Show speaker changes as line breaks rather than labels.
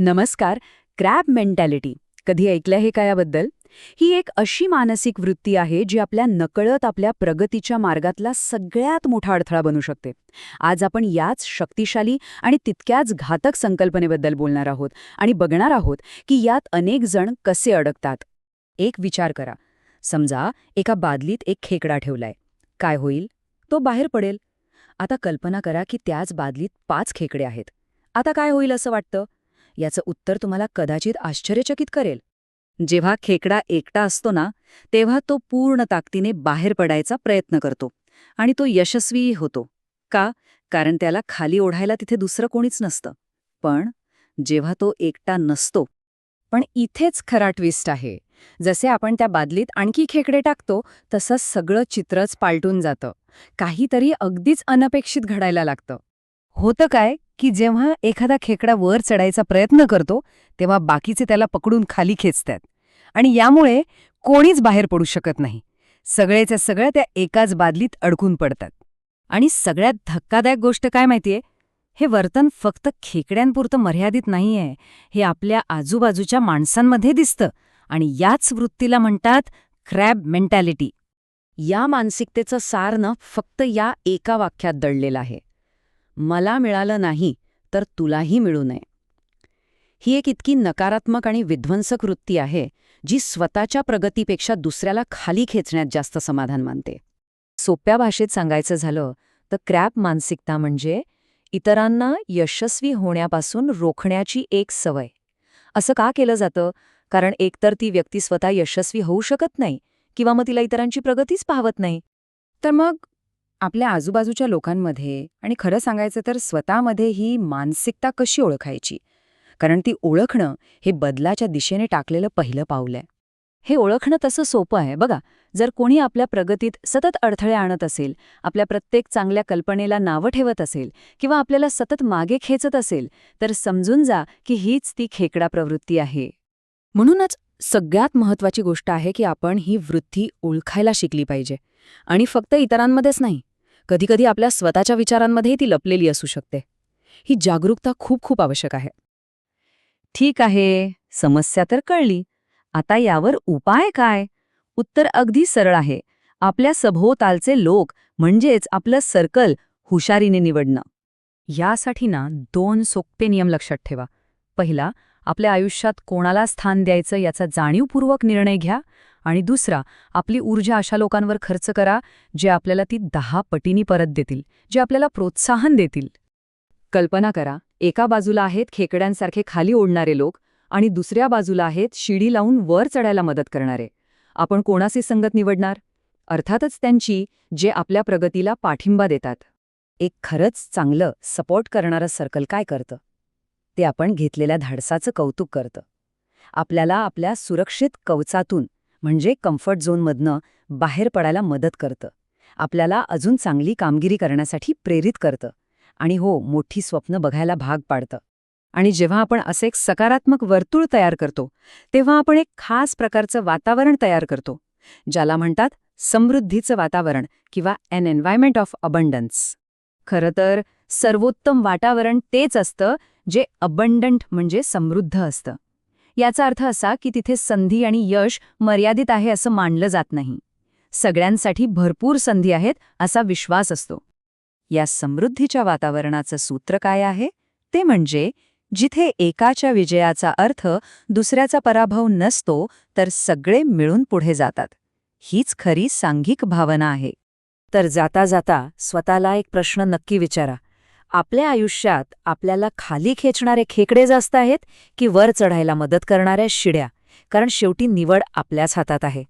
नमस्कार. Crab mentality कधी ऐकलं आहे का याबद्दल? ही एक अशी मानसिक वृत्ती आहे जी आपल्या नकळत आपल्या प्रगतीच्या मार्गातला सगळ्यात मोठा अडथळा बनू शकते. आज आपण याच शक्तिशाली आणि तितक्याच घातक संकल्पनेबद्दल बोलणार आहोत आणि बघणार आहोत की यात अनेक जण कसे अडकतात. एक विचार करा. समजा एका बादलीत एक खेकडा ठेवलाय. काय होईल? तो बाहेर पडेल. आता कल्पना करा की त्याच बादलीत 5 खेकडे आहेत. आता काय होईल असं वाटतं? याचं उत्तर तुम्हाला कदाचित आश्चर्यचकित करेल. जेव्हा खेकडा एकटा असतो ना, तेव्हा तो पूर्ण ताकदीने बाहेर पडायचा प्रयत्न करतो आणि तो यशस्वीही होतो. का? कारण त्याला खाली ओढायला तिथे दुसरं कोणीच नसतं. पण जेव्हा तो एकटा नसतो, पण इथेच खरा ट्विस्ट आहे. जसे आपण त्या बादलीत आणखी खेकडे टाकतो, तसं सगळं चित्रच पालटून जातं. काहीतरी अगदीच अनपेक्षित घडायला लागतं. होतं काय की जेव्हा एखादा खेकडा वर चढायचा प्रयत्न करतो, तेव्हा बाकीचे त्याला पकडून खाली खेचतात आणि यामुळे कोणीच बाहेर पडू शकत नाही. सगळेच्या सगळ्या त्या एकाच बादलीत अडकून पडतात. आणि सगळ्यात धक्कादायक गोष्ट काय माहितीये? हे वर्तन फक्त खेकड्यांपुरतं मर्यादित नाहीये. हे आपल्या आजूबाजूच्या माणसांमध्ये दिसतं आणि याच वृत्तीला म्हणतात क्रॅब मेंटॅलिटी. या मानसिकतेचं सार फक्त या एका वाक्यात दडलेलं आहे. मला मिळालं नाही तर तुलाही मिळू नये. ही एक इतकी नकारात्मक आणि विध्वंसक वृत्ती आहे जी स्वतःच्या प्रगतीपेक्षा दुसऱ्याला खाली खेचण्यात जास्त समाधान मानते. सोप्या भाषेत सांगायचं झालं तर क्रॅब मानसिकता म्हणजे इतरांना यशस्वी होण्यापासून रोखण्याची एक सवय. असं का केलं जातं? कारण एकतर ती व्यक्ती स्वतः यशस्वी होऊ शकत नाही किंवा मग तिला इतरांची प्रगतीच पाहवत नाही. तर मग आपल्या आजूबाजूच्या लोकांमध्ये आणि खरं सांगायचं तर स्वतःमध्ये ही मानसिकता कशी ओळखायची? कारण ती ओळखणं हे बदलाच्या दिशेने टाकलेलं पहिलं पाऊल आहे. हे ओळखणं तसं सोपं आहे बघा. जर कोणी आपल्या प्रगतीत सतत अडथळे आणत असेल, आपल्या प्रत्येक चांगल्या कल्पनेला नावं ठेवत असेल किंवा आपल्याला सतत मागे खेचत असेल, तर समजून जा की हीच ती खेकडा प्रवृत्ती आहे. म्हणूनच सगळ्यात महत्त्वाची गोष्ट आहे की आपण ही वृत्ती ओळखायला शिकली पाहिजे. आणि फक्त इतरांमध्येच नाही, कधीकधी आपल्या स्वतःच्या विचारांमध्येही ती लपलेली असू शकते. ही जागरूकता खूप खूप आवश्यक आहे. ठीक आहे, समस्या तर कळली. आता यावर उपाय काय? उत्तर अगदी सरळ आहे. आपल्या सभोवतालचे लोक म्हणजेच आपलं सर्कल हुशारीने निवडणं. यासाठी 2 सोपे नियम लक्षात ठेवा. पहिला, आपल्या आयुष्यात कोणाला स्थान द्यायचं याचा जाणीवपूर्वक निर्णय घ्या. आणि दुसरा, आपली ऊर्जा अशा लोकांवर खर्च करा जे आपल्याला ती 10 पटींनी परत देतील, जे आपल्याला प्रोत्साहन देतील. कल्पना करा, एका बाजूला आहेत खेकड्यांसारखे खाली ओढणारे लोक आणि दुसऱ्या बाजूला आहेत शिडी लावून वर चढायला मदत करणारे. आपण कोणाची संगत निवडणार? अर्थातच त्यांची, जे आपल्या प्रगतीला पाठिंबा देतात. एक खरंच चांगलं सपोर्ट करणारं सर्कल काय करतं? ते आपण घेतलेल्या धाडसाचं कौतुक करतं. आपल्याला आपल्या सुरक्षित कवचातून म्हणजे कम्फर्ट झोनमधनं बाहेर पडायला मदत करतं. आपल्याला अजून चांगली कामगिरी करण्यासाठी प्रेरित करतं. आणि हो, मोठी स्वप्न बघायला भाग पाडतं. आणि जेव्हा आपण असे एक सकारात्मक वर्तुळ तयार करतो, तेव्हा आपण एक खास प्रकारचं वातावरण तयार करतो, ज्याला म्हणतात समृद्धीचं वातावरण किंवा एन एन्व्हायरमेंट ऑफ अबंडन्स. खरं तर सर्वोत्तम वातावरण तेच असतं जे अबंडंट म्हणजे समृद्ध असतं. याचा अर्थ असा की तिथे संधी आणि यश मर्यादित आहे असं मानलं जात नाही. सगळ्यांसाठी भरपूर संधी आहेत असा विश्वास असतो. या समृद्धीच्या वातावरणाचं सूत्र काय आहे? ते म्हणजे जिथे एकाच्या विजयाचा अर्थ दुसऱ्याचा पराभव नसतो, तर सगळे मिळून पुढे जातात. हीच खरी सांघिक भावना आहे. तर जाता जाता स्वतःला एक प्रश्न नक्की विचारा. आपल्या आयुष्यात आपल्याला खाली खेचणारे खेकडे जास्त आहेत की वर चढायला मदत करणाऱ्या शिड्या? कारण शेवटी निवड आपल्याच हातात आहे.